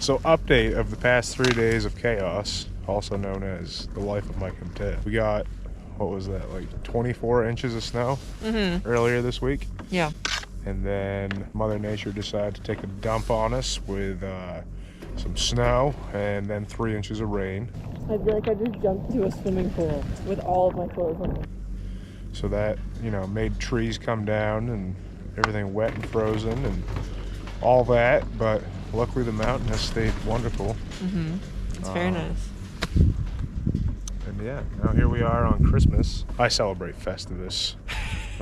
So update of the past 3 days of chaos, also known as the life of 𝗵𝗲𝗰𝗸. We got, what was that, like 24 inches of snow earlier this week. Yeah. And then Mother Nature decided to take a dump on us with some snow and then 3 inches of rain. I feel like I just jumped into a swimming pool with all of my clothes on. So that, you know, made trees come down and everything wet and frozen and all that, but luckily the mountain has stayed wonderful. It's very nice. And yeah, now here we are on Christmas. I celebrate Festivus.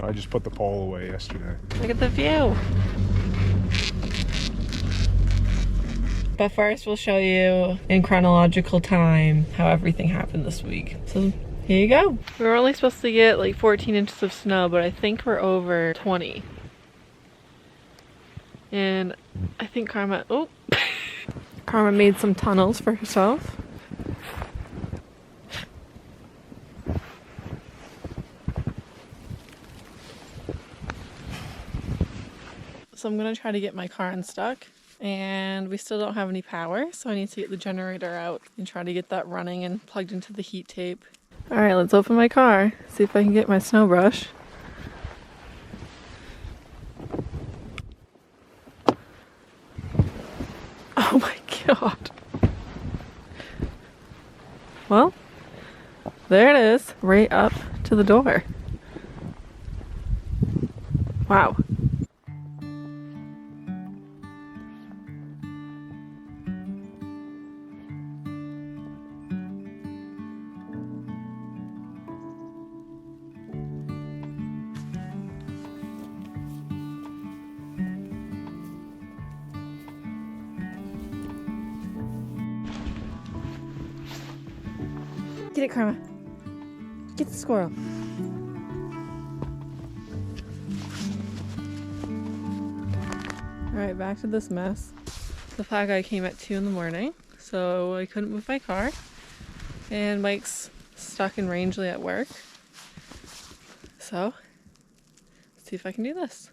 I just put the pole away yesterday. Look at the view. But first we'll show you in chronological time how everything happened this week. So here you go. We were only supposed to get like 14 inches of snow, but I think we're over 20. And I think Karma made some tunnels for herself. So I'm gonna try to get my car unstuck, and we still don't have any power, so I need to get the generator out and try to get that running and plugged into the heat tape. All right, let's open my car, see if I can get my snow brush. Oh my God. Well, there it is, right up to the door. Wow. Get it, Karma. Get the squirrel. Alright, back to this mess. The plow guy came at 2 in the morning, so I couldn't move my car. And Mike's stuck in Rangeley at work. So, let's see if I can do this.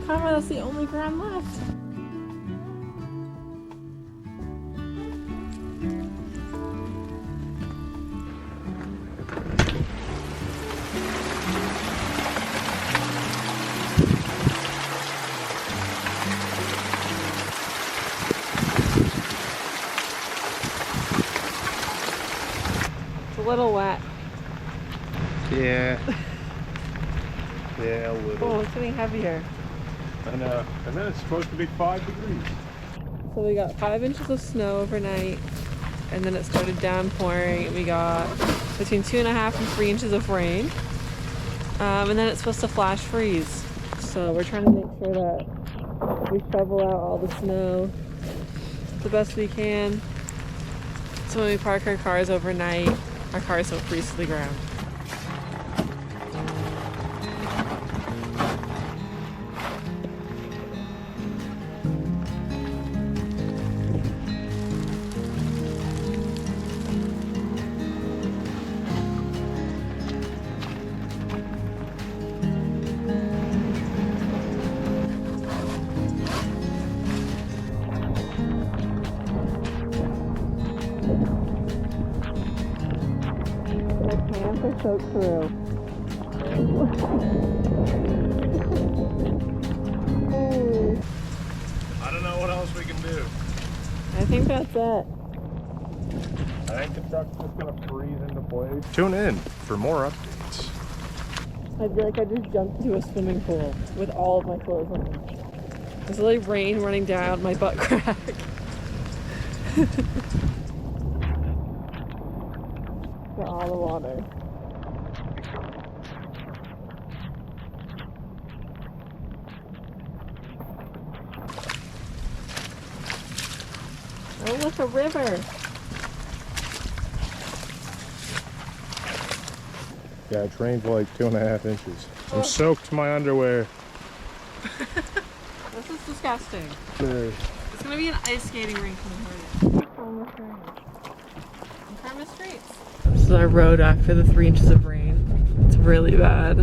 Karma, that's the only ground left. It's a little wet. Yeah. Yeah, a little. Oh, it's getting heavier. I know. And then it's supposed to be 5 degrees. So we got 5 inches of snow overnight, and then it started downpouring, and we got between 2.5 and 3 inches of rain. And then it's supposed to flash freeze. So we're trying to make sure that we shovel out all the snow the best we can. So when we park our cars overnight, our cars don't freeze to the ground. Pants are soaked through. I don't know what else we can do. I think that's it. I think the truck's just gonna freeze into place. Tune in for more updates. I feel like I just jumped into a swimming pool with all of my clothes on. There's like rain running down my butt crack. For all the water. Oh, look, a river. Yeah, it rained like 2.5 inches. I'm soaked to my underwear. This is disgusting. There. It's gonna be an ice skating rink in the morning. Karma streets. This is our road after the 3 inches of rain. It's really bad.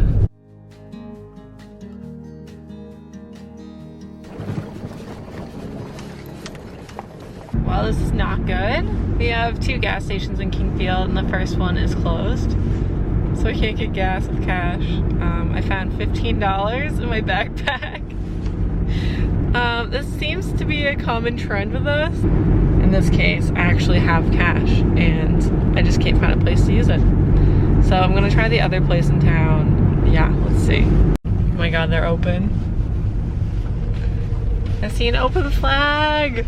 Well, this is not good. We have 2 gas stations in Kingfield and the first one is closed. So I can't get gas with cash. I found $15 in my backpack. This seems to be a common trend with us. In this case, I actually have cash and I just can't find a place to use it. So I'm gonna try the other place in town. Yeah, let's see. Oh my God, they're open. I see an open flag.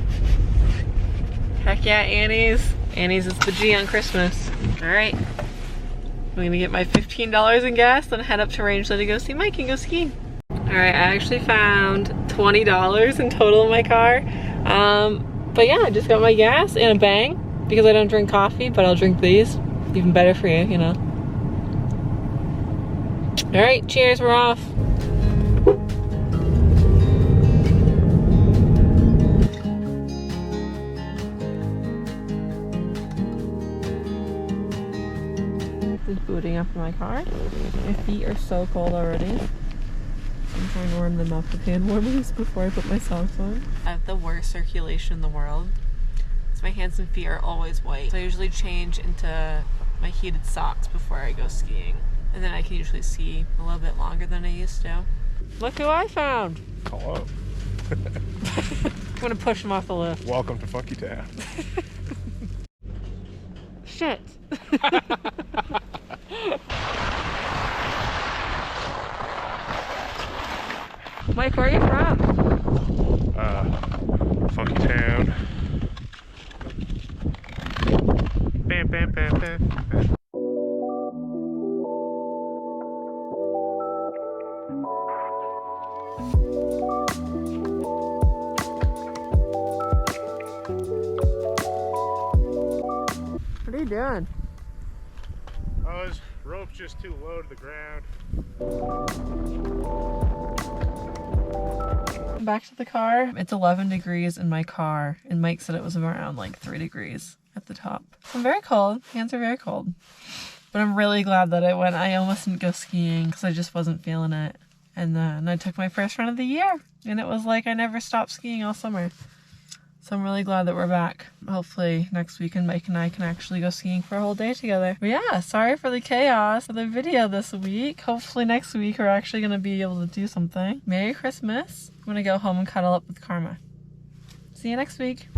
Heck yeah, Annie's. Annie's is the G on Christmas. All right. I'm gonna get my $15 in gas, then head up to Rangeley to go see Mike and go skiing. All right, I actually found $20 in total in my car. But yeah, I just got my gas and a bang because I don't drink coffee, but I'll drink these. Even better for you, you know. All right, cheers, we're off. Just booting up in my car. My feet are so cold already. I'm trying to warm them up with hand warmers before I put my socks on. I have the worst circulation in the world. So my hands and feet are always white. So I usually change into my heated socks before I go skiing. And then I can usually see a little bit longer than I used to. Look who I found! Hello. I'm gonna push him off the lift. Welcome to Funky Town. Shit! Mike, where are you from? Funky Town. Bam, bam, bam, bam, bam. What are you doing? Oh, his rope's just too low to the ground. Back to the car. It's 11 degrees in my car, and Mike said it was around like 3 degrees at the top. I'm very cold. Hands are very cold. But I'm really glad that I went. I almost didn't go skiing because I just wasn't feeling it. And then I took my first run of the year, and it was like I never stopped skiing all summer. So I'm really glad that we're back. Hopefully next weekend Mike and I can actually go skiing for a whole day together. But yeah, sorry for the chaos of the video this week. Hopefully next week we're actually going to be able to do something. Merry Christmas. I'm going to go home and cuddle up with Karma. See you next week.